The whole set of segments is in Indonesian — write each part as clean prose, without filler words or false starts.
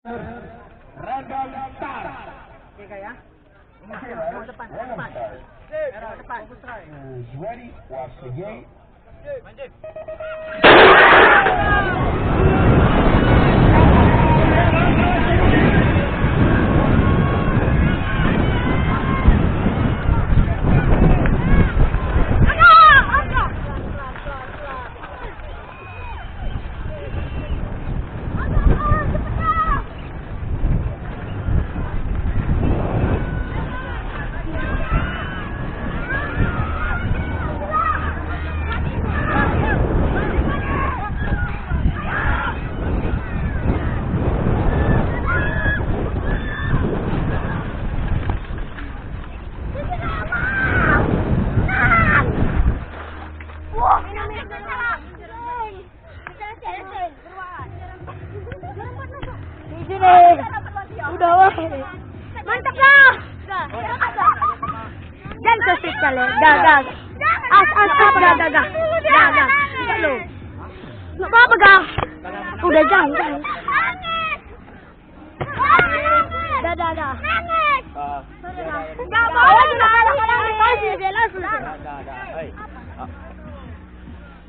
Random start. Oke ya. Depan. Depan. Is ready. Watch the gate. Udah wah. Mantap lah. Dan sosial kali. Dah. Dah. Tidak lu. Nak apa gak? Udah jangan. Dah. Nangis. Gak boleh nangis.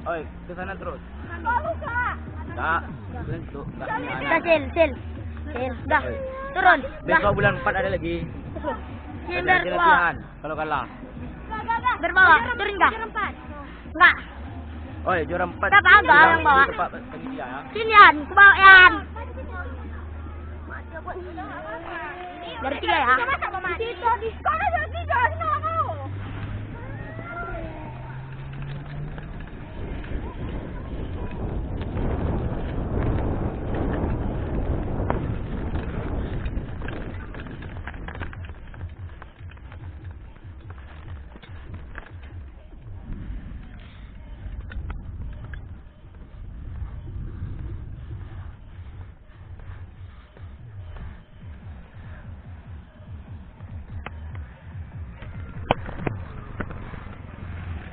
Oi, ke sana terus. Tak, bentuk. Sil. Dah. Turun. Besok bulan 4 ada lagi. Sini Ada latihan kalau kalah. Berbawa. Turun enggak? Enggak. Oi, juara 4. Siapa agak yang bawa? Tempat panitia ya. Sini Yan, ke bawah Yan. Dari 3 ya.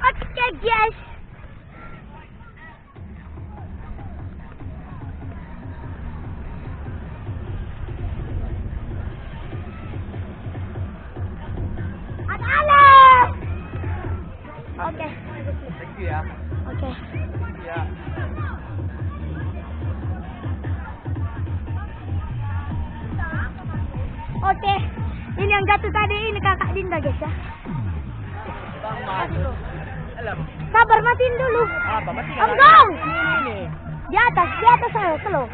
Oke guys. Ada Alex. Oke. Thank you ya. Oke. Ya. Oke. Ini yang jatuh tadi ini kakak Dinda guys ya. Alam. Sabar matiin dulu. Apa mati? Enggak. Ini. Di atas saya tuh loh.